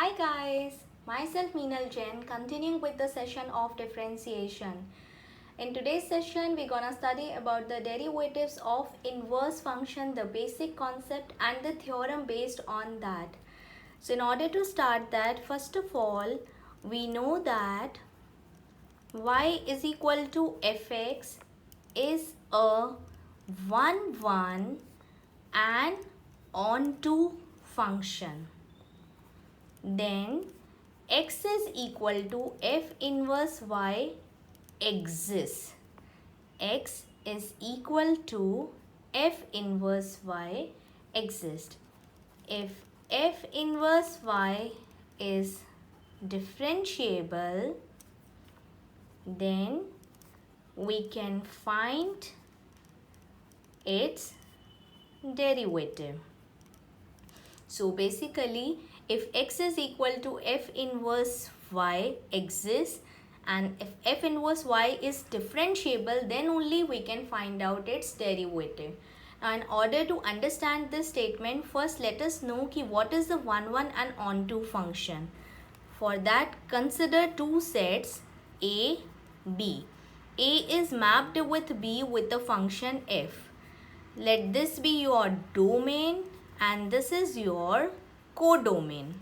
Hi guys, myself Meenal Jain, continuing with the session of differentiation. In today's session, we're gonna study about the derivatives of inverse function, the basic concept and the theorem based on that. So in order to start that, first of all, we know that y is equal to fx is a 1 and onto function. Then x is equal to f inverse y exists. X is equal to f inverse y exists. If f inverse y is differentiable, then we can find its derivative. So basically, if x is equal to f inverse y exists and if f inverse y is differentiable, then only we can find out its derivative. Now in order to understand this statement, first let us know what is the 1 and onto function. For that, consider two sets A, B. A is mapped with B with the function f. Let this be your domain and this is your codomain.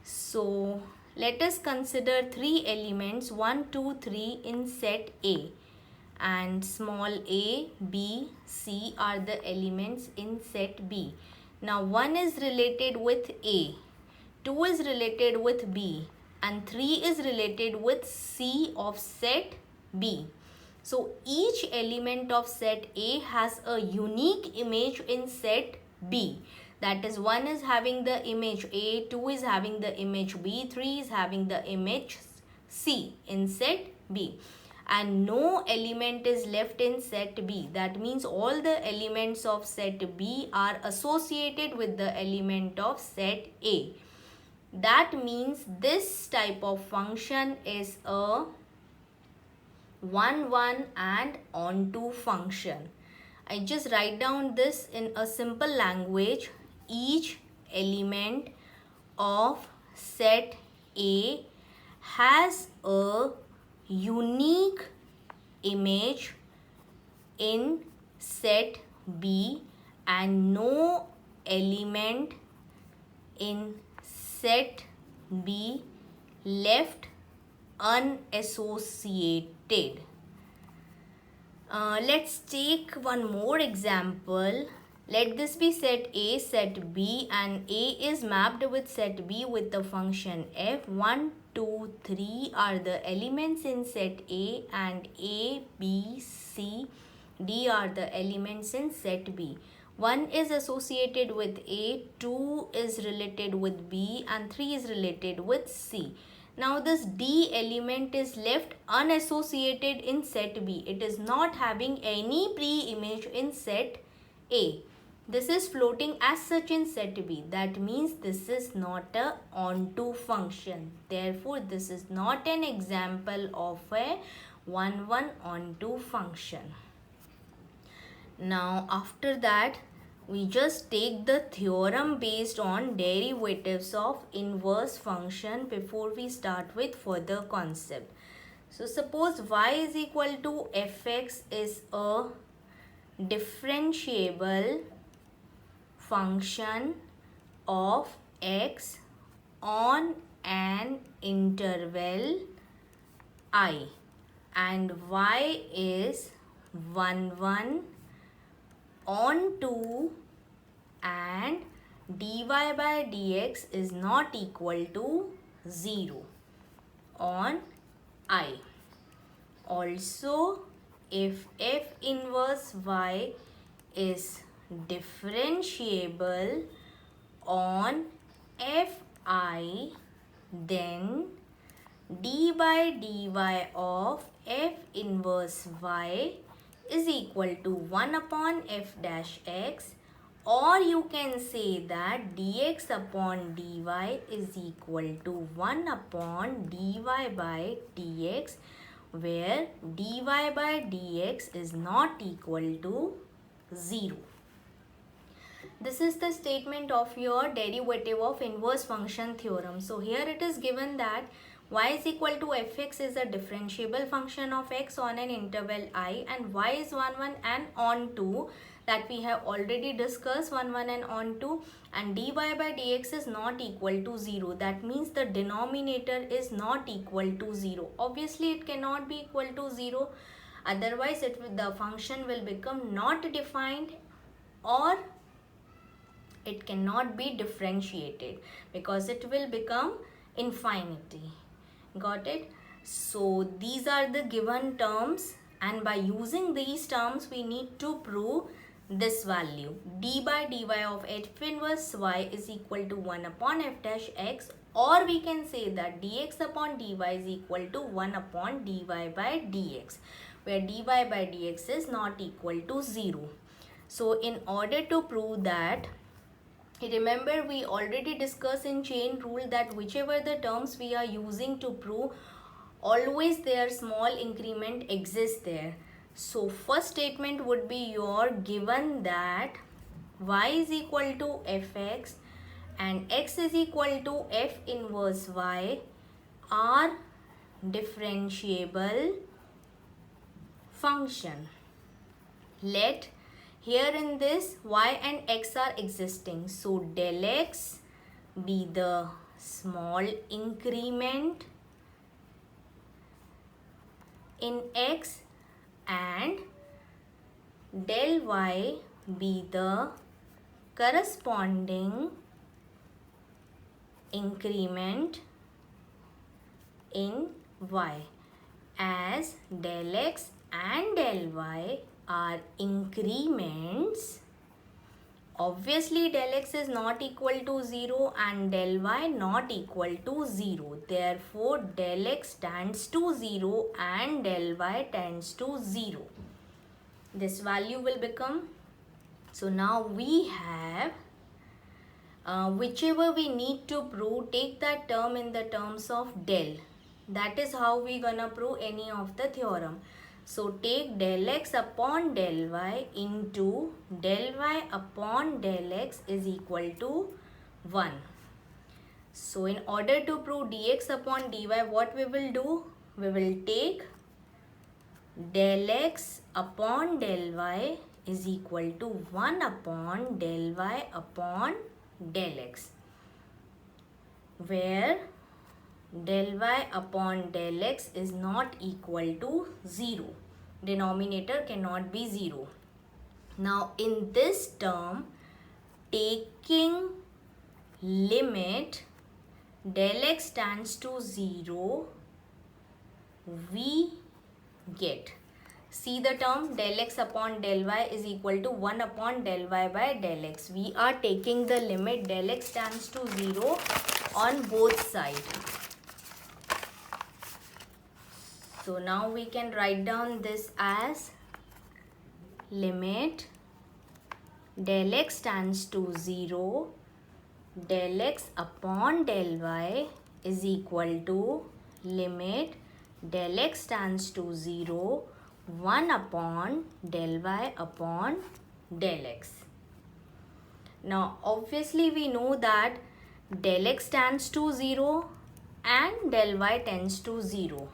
So let us consider three elements 1, 2, 3 in set A, and small a, b, c are the elements in set B. Now 1 is related with A, 2 is related with B and 3 is related with C of set B. So each element of set A has a unique image in set B. That is, 1 is having the image A, 2 is having the image B, 3 is having the image C in set B. And no element is left in set B. That means all the elements of set B are associated with the element of set A. That means this type of function is a 1 and onto function. I just write down this in a simple language. Each element of set A has a unique image in set B and no element in set B left unassociated. Let's take one more example. Let this be set A, set B, and A is mapped with set B with the function f. 1, 2, 3 are the elements in set A and A, B, C, D are the elements in set B. 1 is associated with A, 2 is related with B and 3 is related with C. Now this D element is left unassociated in set B. It is not having any pre-image in set A. This is floating as such in set B. That means this is not a onto function. Therefore, this is not an example of a 1 onto function. Now after that, we just take the theorem based on derivatives of inverse function before we start with further concept. So suppose y is equal to fx is a differentiable function of x on an interval I and y is 1 onto and dy by dx is not equal to 0 on I. Also, if f inverse y is differentiable on fi, then d by dy of f inverse y is equal to 1 upon f dash x, or you can say that dx upon dy is equal to 1 upon dy by dx, where dy by dx is not equal to 0. This is the statement of your derivative of inverse function theorem. So here it is given that y is equal to fx is a differentiable function of x on an interval I, and y is 1 1 and on 2, that we have already discussed 1 1 and on 2, and dy by dx is not equal to 0. That means the denominator is not equal to 0. Obviously it cannot be equal to 0, otherwise the function will become not defined, or it cannot be differentiated because it will become infinity. Got it? So these are the given terms, and by using these terms we need to prove this value. D by dy of f inverse y is equal to 1 upon f dash x, or we can say that dx upon dy is equal to 1 upon dy by dx, where dy by dx is not equal to 0. So in order to prove that, remember we already discussed in chain rule that whichever the terms we are using to prove, always their small increment exists there. So first statement would be your given that y is equal to fx and x is equal to f inverse y are differentiable function. Let here in this y and x are existing, so del x be the small increment in x and del y be the corresponding increment in y, as del x and del y are increments. Obviously del x is not equal to 0 and del y not equal to 0. Therefore del x tends to 0 and del y tends to 0. This value will become, so now we have whichever we need to prove, take that term in the terms of del. That is how we gonna prove any of the theorem. So take del x upon del y into del y upon del x is equal to 1. So in order to prove dx upon dy, what we will do? We will take del x upon del y is equal to 1 upon del y upon del x, where del y upon del x is not equal to 0. Denominator cannot be 0. Now in this term, taking limit del x tends to 0, we get, see the term del x upon del y is equal to 1 upon del y by del x. We are taking the limit del x tends to 0 on both sides. So now we can write down this as limit del x tends to 0, del x upon del y is equal to limit del x tends to 0, 1 upon del y upon del x. Now obviously we know that del x tends to 0 and del y tends to 0.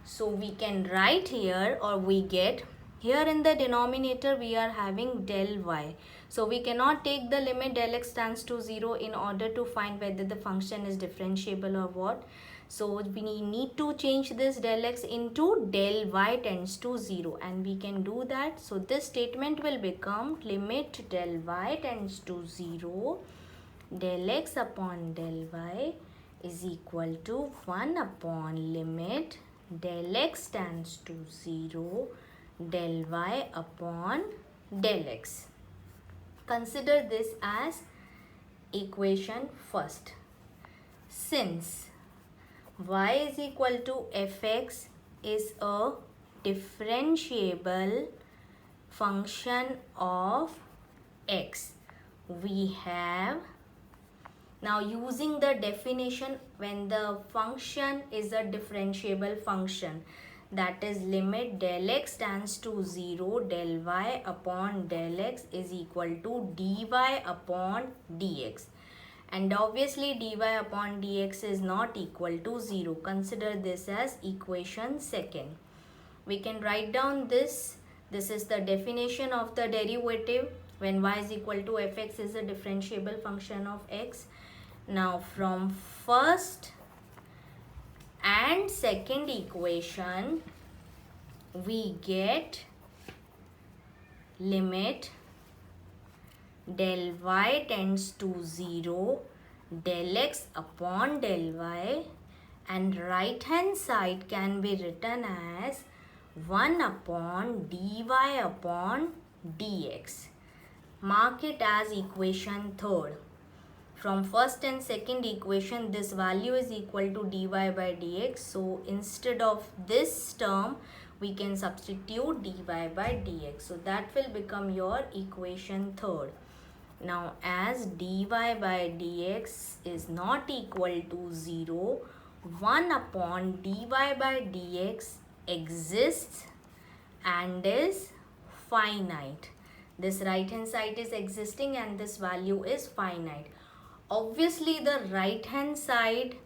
So we can write here, or we get here in the denominator we are having del y. So we cannot take the limit del x tends to 0 in order to find whether the function is differentiable or what. So we need to change this del x into del y tends to 0, and we can do that. So this statement will become limit del y tends to 0, del x upon del y is equal to 1 upon limit del x tends to 0, del y upon del x. Consider this as equation first. Since y is equal to fx is a differentiable function of x, we have, now using the definition, when the function is a differentiable function, that is limit del x tends to 0, del y upon del x is equal to dy upon dx. And obviously dy upon dx is not equal to 0. Consider this as equation second. We can write down this. This is the definition of the derivative when y is equal to fx is a differentiable function of x. Now from first and second equation we get limit del y tends to 0, del x upon del y, and right hand side can be written as 1 upon dy upon dx. Mark it as equation third. From first and second equation, this value is equal to dy by dx. So instead of this term, we can substitute dy by dx. So that will become your equation third. Now as dy by dx is not equal to 0, 1 upon dy by dx exists and is finite. This right hand side is existing and this value is finite. Obviously the right hand side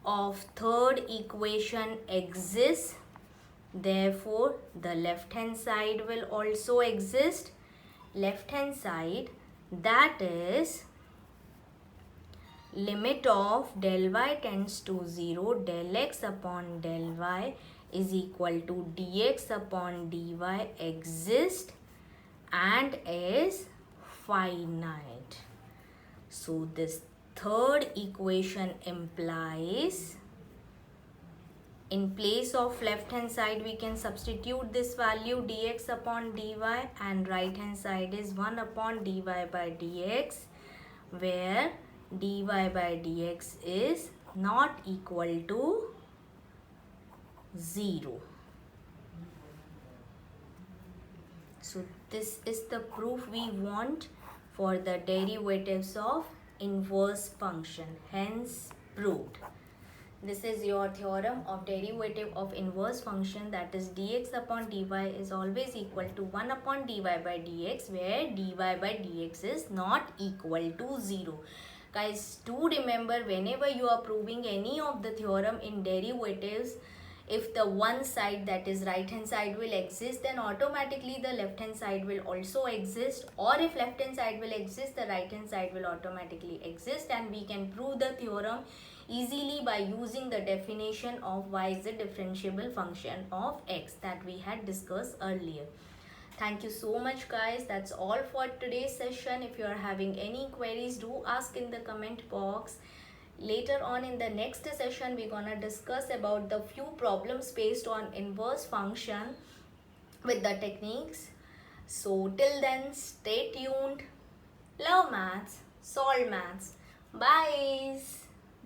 of third equation exists, therefore the left hand side will also exist. Left hand side, that is limit of del y tends to 0, del x upon del y is equal to dx upon dy exists and is finite. So this third equation implies, in place of left hand side we can substitute this value dx upon dy, and right hand side is 1 upon dy by dx, where dy by dx is not equal to 0. So this is the proof we want for the derivatives of inverse function, hence proved. This is your theorem of derivative of inverse function, that is dx upon dy is always equal to 1 upon dy by dx, where dy by dx is not equal to 0. Guys, do remember, whenever you are proving any of the theorem in derivatives, if the one side, that is right hand side, will exist, then automatically the left hand side will also exist, or if left hand side will exist, the right hand side will automatically exist, and we can prove the theorem easily by using the definition of y is a differentiable function of x that we had discussed earlier. Thank you so much guys. That's all for today's session. If you are having any queries, do ask in the comment box. Later on in the next session, we're gonna discuss about the few problems based on inverse function with the techniques. So till then, stay tuned. Love maths, solve maths. Bye.